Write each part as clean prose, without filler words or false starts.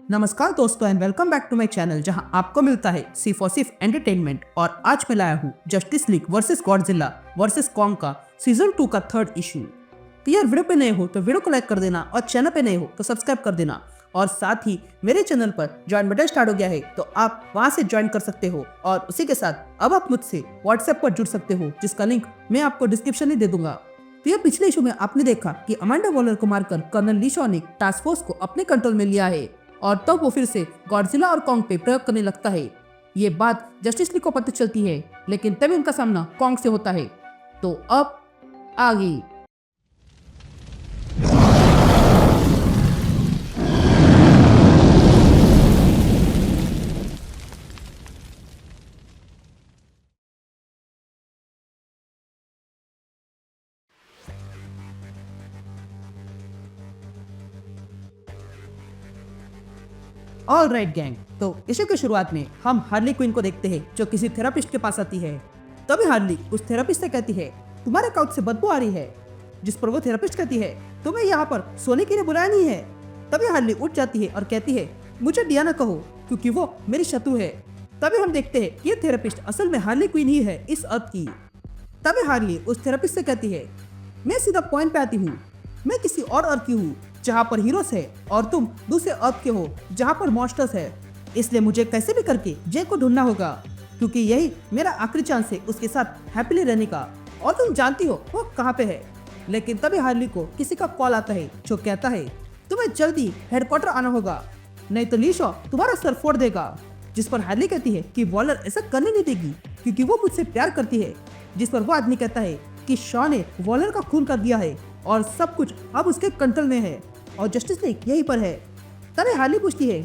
नमस्कार दोस्तों and welcome back to my channel जहां आपको मिलता है सिर्फ और सिर्फ एंटरटेनमेंट। और आज मैं लाया हूं justice league versus Godzilla versus Kong का सीजन 2 का थर्ड इशू। तो यार वीडियो पे नए हो तो वीडियो को लाइक कर देना और चैनल पे नए हो तो सब्सक्राइब कर देना। और साथ ही मेरे चैनल पर ज्वाइन बटन स्टार्ट हो गया है तो आप वहां से ज्वाइन कर सकते हो। और उसी के साथ अब आप मुझसे व्हाट्सएप पर जुड़ सकते हो जिसका लिंक मैं आपको डिस्क्रिप्शन में दे दूंगा। तो ये पिछले इशू में आपने देखा कि अमांडा वॉलर को मारकर कर्नल ली शॉ ने टास्क फोर्स को अपने कंट्रोल में लिया है और तब वो फिर से गॉडजिला और कॉन्ग पे प्रयोग करने लगता है। ये बात जस्टिस लीग को पता चलती है लेकिन तभी उनका सामना कॉन्ग से होता है। तो अब आगे ऑल राइट गैंग। तो इशू की शुरुआत में हम हार्ली क्विन को देखते हैं जो किसी थेरापिस्ट के पास आती है। तभी हार्ली उस थेरापिस्ट से कहती है तुम्हारे काउच से बदबू आ रही है, जिस पर वो थेरापिस्ट कहती है तुम्हें यहाँ पर सोने के लिए बुलाया नहीं है। तभी हार्ली उठ जाती है और कहती है मुझे डियाना कहो क्योंकि वो मेरी शत्रु है। तभी हम देखते हैं ये थेरापिस्ट असल में हार्ली क्विन ही है इस अर्थ की। तभी हार्ली उस थेरापिस्ट से कहती है मैं सीधा पॉइंट पे आती हूँ, मैं किसी और अर्थ की हूँ जहाँ पर हीरोज है और तुम दूसरे अर्थ के हो जहाँ पर मॉन्स्टर्स है। इसलिए मुझे कैसे भी करके जे को ढूंढना होगा क्योंकि यही मेरा आखिरी चांस है उसके साथ हैप्पीली रहने का। और तुम जानती हो वो कहाँ पे है। लेकिन तभी हार्ली को किसी का कॉल आता है जो कहता है तुम्हें जल्दी हेडक्वार्टर आना होगा नहीं तो ली शॉ तुम्हारा सर फोड़ देगा। जिस पर हार्ली कहती है कि वॉलर ऐसा करने नहीं देगी क्योंकि वो मुझसे प्यार करती है। जिस पर वो आदमी कहता है कि शॉ ने वॉलर का खून कर दिया है और सब कुछ अब उसके कंट्रोल में है और जस्टिस लीग यहीं पर है। तभी हार्ली पूछती है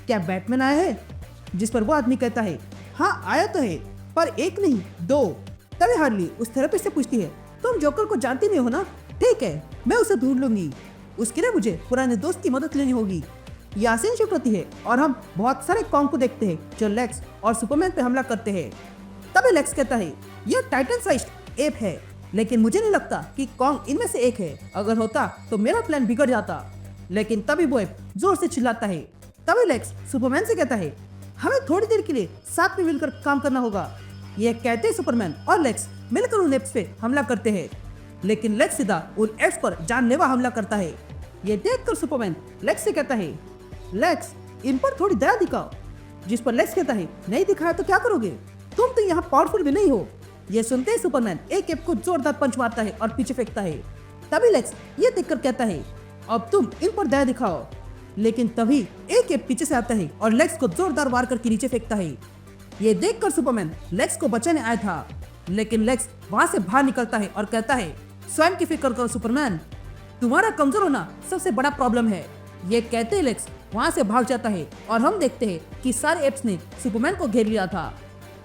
क्या बैटमैन आया है, जिस पर वो आदमी कहता है हाँ आया तो है पर एक नहीं दो। तभी हार्ली उस थेरेपिस्ट से पूछती है तुम जोकर को जानती नहीं हो ना, ठीक है मैं उसे ढूंढ लूंगी, उसके लिए मुझे पुराने दोस्त की मदद लेनी होगी। यासीन शिफ्ट होती है और हम बहुत सारे कॉन्ग को देखते हैं जो लेक्स और सुपरमैन पे हमला करते हैं। तभी लेक्स कहता है यह टाइटन साइज्ड एप है लेकिन मुझे नहीं लगता कि कॉन्ग इनमें से एक है, अगर होता तो मेरा प्लान बिगड़ जाता। लेकिन तभी वो एप जोर से चिल्लाता है। तभी लेक्स सुपरमैन से कहता है हमें थोड़ी देर के लिए साथ में मिलकर काम करना होगा। ये कहते हैं सुपरमैन और लेक्स मिलकर उन एप्स पे हमला करते हैं लेकिन लेक्स सीधा उन एप्स पर जानलेवा हमला करता है। ये देखकर सुपरमैन लेक्स से कहता है लेक्स इन पर थोड़ी दया दिखाओ। जिस पर लेक्स कहता है नहीं दिखाया तो क्या करोगे, तुम तो यहाँ पावरफुल भी नहीं हो। ये सुनते ही सुपरमैन एक एप को जोरदार पंच मारता है और पीछे फेंकता है। तभी लेक्स ये देखकर कहता है अब तुम इन पर दया दिखाओ। लेकिन तभी एक एप पीछे से आता है और लेक्स को जोरदार वार करके नीचे फेंकता है। ये देखकर सुपरमैन लेक्स को बचाने आया था लेकिन लेक्स वहां से बाहर निकलता है और कहता है स्वयं की फिक्र करो सुपरमैन, तुम्हारा कमजोर होना सबसे बड़ा प्रॉब्लम है। ये कहते ही लेक्स वहां से भाग जाता है और हम देखते हैं कि सारे एप्स ने सुपरमैन को घेर लिया था।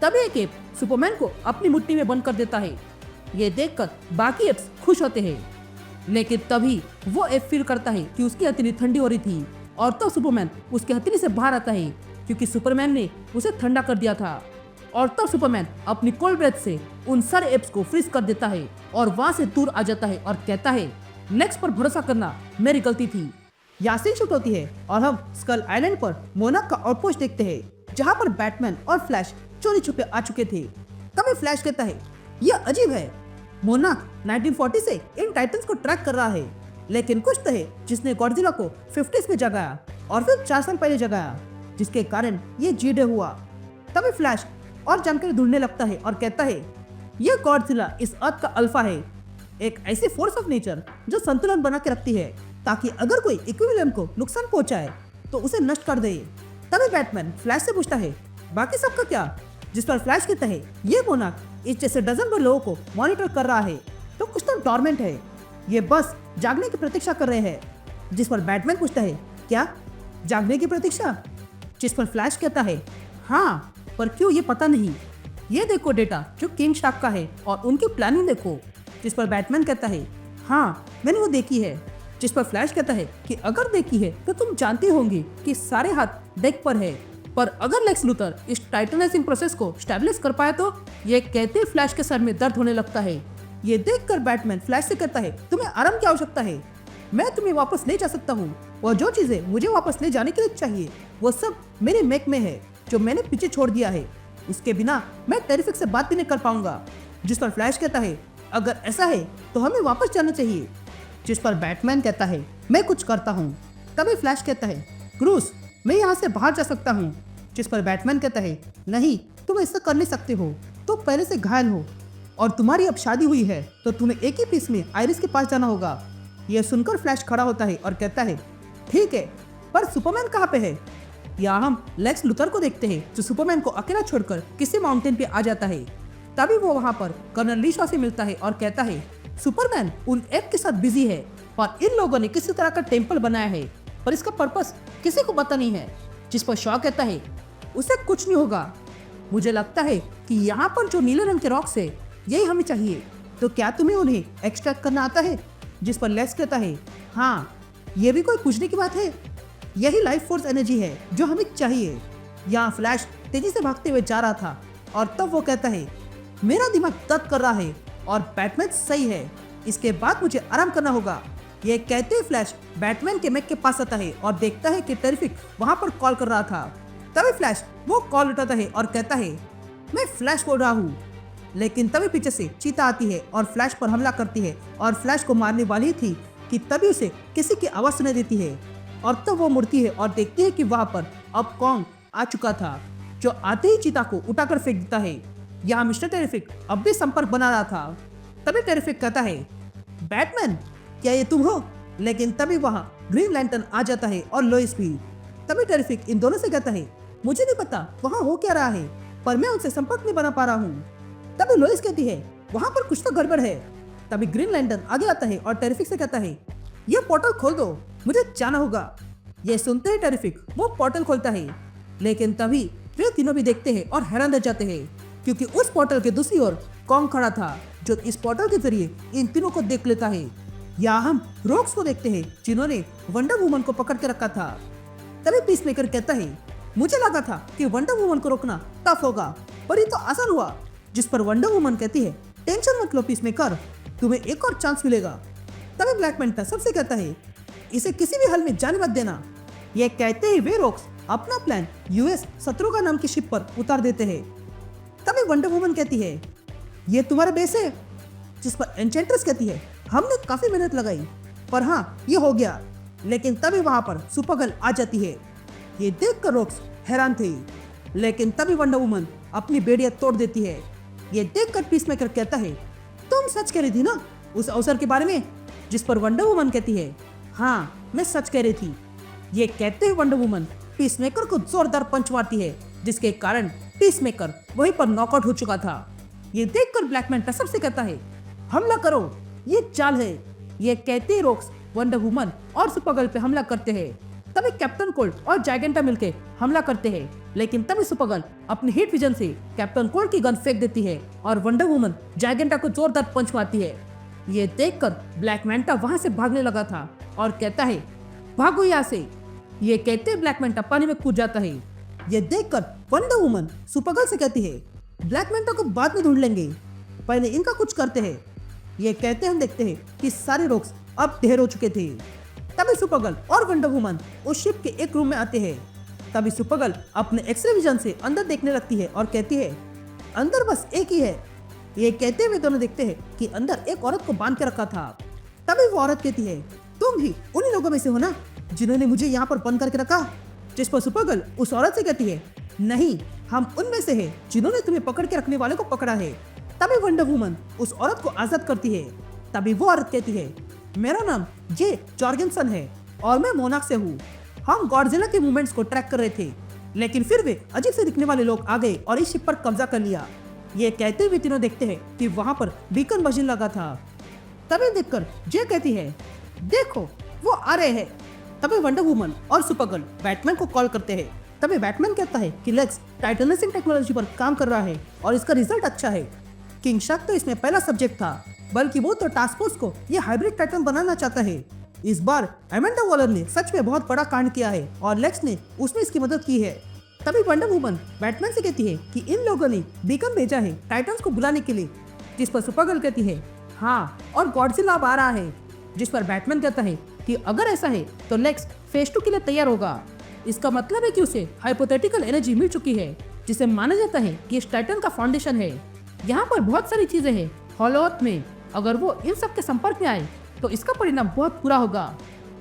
तभी एक एप सुपरमैन को अपनी मुट्ठी में बंद कर देता है। ये देखकर बाकी एप्स खुश होते हैं लेकिन तभी वो एप फील करता है कि उसकी हथेली ठंडी हो रही थी और तो सुपरमैन उसकी हथेली से बाहर आता है क्योंकि सुपरमैन ने उसे ठंडा कर दिया था। और तब सुपरमैन अपनी कोल्ड ब्रेथ से उन सारे एप्स को फ्रीज कर देता है और वहां से दूर आ जाता है और कहता है लेक्स पर भरोसा करना मेरी गलती थी। यासीन शूट होती है और हम स्कल आइलैंड पर मोनाक का आउटपोस्ट देखते हैं जहां पर बैटमैन और फ्लैश चोरी छुपे आ चुके थे। तभी फ्लैश कहता है यह अजीब है, मोनाक 1940 से इन टाइटन्स को ट्रैक कर रहा है लेकिन कुछ तो है जिसने गॉडजिला को 50s में जगाया और फिर 4 साल पहले जगाया जिसके कारण ये जी-डे हुआ। तभी फ्लैश और जानकारी ढूंढने लगता है और कहता है यह गॉडजिला इस अर्थ का अल्फा है, एक ऐसी फोर्स ऑफ नेचर जो संतुलन बना के रखती है ताकि अगर कोई इक्विलिब्रियम को नुकसान पहुंचाए तो उसे नष्ट कर दे। तभी बैटमैन फ्लैश से पूछता है बाकी सबका क्या, जिस पर फ्लैश कहता है ये मोनाक इस जैसे डजन भर लोगों को मॉनिटर कर रहा है तो कुछ तो डॉर्मेंट है, ये बस जागने की प्रतीक्षा कर रहे हैं। जिस पर बैटमैन पूछता है क्या जागने की प्रतीक्षा, जिस पर फ्लैश कहता है हाँ पर क्यों ये पता नहीं, ये देखो डेटा जो किंग शार्क का है और उनकी प्लानिंग देखो। जिस पर बैटमैन कहता है हाँ मैंने वो देखी है। जिस पर फ्लैश कहता है कि अगर देखी है तो तुम जानते होंगे कि सारे हाथ डेक पर है, पर अगर लेक्स लूथर इस टाइटनाइजिंग प्रोसेस को स्टैब्लिश कर पाए तो। ये कहते ही फ्लैश के सर में दर्द होने लगता है। ये देखकर बैटमैन फ्लैश से कहता है तुम्हें आराम की आवश्यकता है, मैं तुम्हें वापस ले जा सकता हूँ और जो चीजें मुझे वापस ले जाने के लिए चाहिए वो सब मेरे मैक में है जो मैंने पीछे छोड़ दिया है। उसके बिना मैं टेरिफिक से बात भी नहीं कर पाऊंगा। जिस पर फ्लैश कहता है अगर ऐसा है तो हमें वापस जाना चाहिए। जिस पर बैटमैन कहता है मैं कुछ करता हूँ। तभी फ्लैश कहता है क्रूस मैं यहाँ से बाहर जा सकता हूँ। जिस पर बैटमैन कहता है नहीं तुम ऐसा कर नहीं सकते हो, तो पहले से घायल हो और तुम्हारी अब शादी हुई है तो तुम्हें एक ही पीस में आयरिस के पास जाना होगा। यह सुनकर फ्लैश खड़ा होता है और कहता है ठीक है पर सुपरमैन कहाँ पे है। यहाँ हम लेक्स लूथर को देखते हैं जो सुपरमैन को अकेला छोड़कर किसी माउंटेन पे आ जाता है। तभी वो वहाँ पर कर्नल ली शॉ से मिलता है और कहता है सुपरमैन उन ऐप के साथ बिजी है और इन लोगों ने किसी तरह का टेम्पल बनाया है पर इसका पर्पस किसी को पता नहीं है। जिस पर शॉ कहता है उसे कुछ नहीं होगा। मुझे लगता है कि यहाँ पर जो नीले रंग के रॉक्स है यही हमें चाहिए, तो क्या तुम्हें उन्हें एक्सट्रैक्ट करना आता है। जिस पर लेक्स कहता है हाँ ये भी कोई पूछने की बात है, यही लाइफ फोर्स एनर्जी है जो हमें चाहिए। यहाँ फ्लैश तेजी से भागते हुए जा रहा था और तब वो कहता है मेरा दिमाग दर्द कर रहा है और बैटमैन सही है, इसके बाद मुझे आराम करना होगा। ये कहते ही फ्लैश बैटमैन के मैक के पास आता है और देखता है कि टेरिफिक वहां पर कॉल कर रहा था। तभी फ्लैश वो कॉल उठाता है और कहता है मैं फ्लैश बोल रहा हूँ। लेकिन तभी पीछे से चीता आती है और फ्लैश पर हमला करती है और फ्लैश को मारने वाली थी कि तभी उसे किसी की आवाज सुनाई देती है और तब वो मुड़ती है और देखती है कि वहां पर अब कॉन्ग आ चुका था जो आते ही चीता को उठाकर फेंक देता है। यहाँ मिस्टर टेरिफिक अब भी संपर्क बना रहा था। तभी टेरिफिक कहता है बैटमैन क्या ये तुम हो। लेकिन तभी वहाँ ग्रीन लैंटर्न आ जाता है और लोइस भी। तभी टेरिफिक इन दोनों से कहता है मुझे नहीं पता वहाँ हो क्या रहा है पर मैं उनसे संपर्क नहीं बना पा रहा हूँ। तभी लोइस कहती है वहाँ पर कुछ तो गड़बड़ है। तभी ग्रीन लैंटर्न आगे आता है और टेरिफिक से कहता है ये पोर्टल खोल दो मुझे जाना होगा। ये सुनते ही टेरिफिक वो पोर्टल खोलता है लेकिन तभी वे तीनों भी देखते हैं और हैरान रह जाते हैं क्योंकि उस पोर्टल के दूसरी ओर कॉन्ग खड़ा था जो इस पोर्टल के जरिए इन तीनों को देख लेता है। यहाँ हम रोक्स को देखते हैं जिन्होंने वंडर वुमन को पकड़ के रखा था। तभी पीसमेकर कहता है मुझे लगा था कि वंडर वुमन को रोकना टफ होगा पर ये तो आसान हुआ। जिस पर वंडर वुमन कहती है टेंशन मत लो पीसमेकर तुम्हें एक और चांस मिलेगा। तभी ब्लैक मैंटा सबसे कहता है इसे किसी भी हाल में जाने मत देना। ये कहते ही वे रोक्स अपना प्लान यूएस शत्रुघ्न नाम की शिप पर उतार देते हैं। तभी वंडर वुमन कहती है ये तुम्हारा बेस है। जिस पर एन्चेंट्रेस कहती है हमने काफी मेहनत लगाई पर हाँ ये हो गया। लेकिन तभी वहां पर सुपरगर्ल आ जाती है। ये देखकर रोक्स हैरान थे लेकिन तभी वंडर वुमन अपनी बेड़ियां तोड़ देती है। ये देखकर पीसमेकर कहता है तुम सच कह रही थी ना उस अवसर के बारे में। जिस पर वंडर वुमन कहती है हाँ मैं सच कह रही थी। ये कहते हुए वंडर वुमन पीसमेकर को जोरदार पंच मारती है जिसके कारण पीसमेकर वहीं पर नॉकआउट हो चुका था। ये देखकर ब्लैक मैंटा सबसे कहता है हमला करो ये चाल है। ये कहते ही रोक्स वंडर वुमन और सुपरगर्ल पे हमला करते हैं। तभी कैप्टन कोल्ड और जायगेंटा मिलकर हमला करते हैं लेकिन तभी सुपरगर्ल अपनी हीट विजन से कैप्टन कोल्ड की गन फेंक देती है और वंडर वुमन जायगेंटा को जोरदार पंच मारती है। ये देखकर ब्लैक मैंटा वहां से भागने लगा था और कहता है भागो यहाँ से। ये कहते ब्लैक मैंटा पानी में कूद जाता है। ये देखकर वंडर वुमन सुपरगर्ल से कहती है ब्लैक मैंटा को बाद में ढूंढ लेंगे पहले इनका कुछ करते हैं। ये कहते हम देखते हैं कि सारे रोक्स अब ढेर हो चुके थे। तभी सुपरगर्ल और वंडर वुमन उस शिप के एक रूम में आते हैं। तभी सुपरगर्ल अपने एक्सरे विजन से अंदर देखने लगती है और कहती है अंदर बस एक ही है। ये कहते हुए दोनों देखते हैं कि अंदर एक औरत को बांध के रखा था। तभी वो औरत कहती है तुम भी उन्हीं लोगों में से हो ना जिन्होंने मुझे यहाँ पर बंद करके रखा। जिस पर सुपरगर्ल उस औरत से कहती है नहीं हम उनमें से हैं जिन्होंने तुम्हें पकड़ के रखने वाले को पकड़ा है। तभी वंडर वुमन उस औरत को आजाद करती है। तभी वो औरत कहती है मेरा नाम जे जॉर्गेनसन है और मैं मोनाक से हूँ। हम गॉडजिला के मूवमेंट्स को ट्रैक कर रहे थे लेकिन फिर वे अजीब से दिखने वाले लोग आ गए और इस शिप पर कब्जा कर लिया। ये कहते हुए तीनों देखते हैं कि वहां पर बीकन मशीन लगा था। तभी देखकर जे कहती है देखो वो आ रहे हैं। तभी वंडर वुमन और सुपरगर्ल बैटमैन को कॉल करते हैं। तभी बैटमैन कहता है कि लेक्स टाइटेनाइजिंग टेक्नोलॉजी पर काम कर रहा है और इसका रिजल्ट अच्छा है। किंग शार्क तो इसमें पहला सब्जेक्ट था बल्कि वो तो टास्क फोर्स को ये हाइब्रिड टाइटन बनाना चाहता है। इस बार एमेंडा वॉलर ने सच में बहुत बड़ा कांड किया है और लेक्स ने उसमें इसकी मदद की है। तभी वंडर वुमन बैटमैन से कहती है कि इन लोगों ने बीकन भेजा है टाइटन्स को बुलाने के लिए। जिस पर सुपरगर्ल कहती है हाँ और गॉडजिला अब आ रहा है। जिस पर बैटमैन कहता है कि अगर ऐसा है तो लेक्स फेज 2 के लिए तैयार होगा। इसका मतलब है कि उसे हाइपोथेटिकल एनर्जी मिल चुकी है, जिसे माना जाता है कि इस टाइटन का फाउंडेशन है। यहाँ पर बहुत सारी चीजें हैं हॉलो अर्थ में, अगर वो इन सब के संपर्क में आए तो इसका परिणाम बहुत बुरा होगा।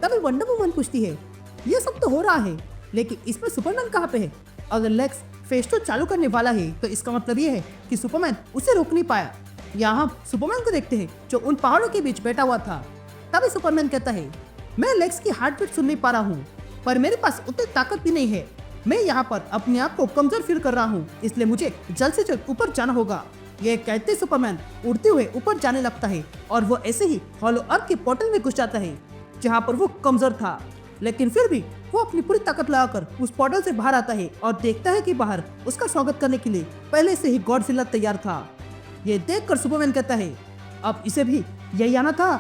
तभी वंडर वुमन पूछती है, ये सब तो हो रहा है, लेकिन इसमें सुपरमैन कहाँ पे है? अगर लेक्स फेज 2 चालू करने वाला है तो इसका मतलब ये है कि सुपरमैन उसे रोक नहीं पाया। यहाँ हम सुपरमैन को देखते हैं जो उन पहाड़ों के बीच बैठा हुआ था। तभी सुपरमैन कहता है, मैं लेक्स की हार्ट बीट सुन नहीं पा रहा हूँ, पर मेरे पास उतनी ताकत भी नहीं है। मैं यहाँ पर अपने आप को कमजोर फील कर रहा हूँ, इसलिए मुझे जल्द से जल्द ऊपर जाना होगा। ये कहते सुपरमैन उड़ते हुए ऊपर जाने लगता है और वो ऐसे ही हॉलो अर्थ के पोर्टल में घुस जाता है जहाँ पर वो कमजोर था, लेकिन फिर भी वो अपनी पूरी ताकत लगाकर उस पोर्टल से बाहर आता है और देखता है कि बाहर उसका स्वागत करने के लिए पहले से ही गॉडजिला तैयार था। ये देखकर सुपरमैन कहता है, अब इसे भी यही आना था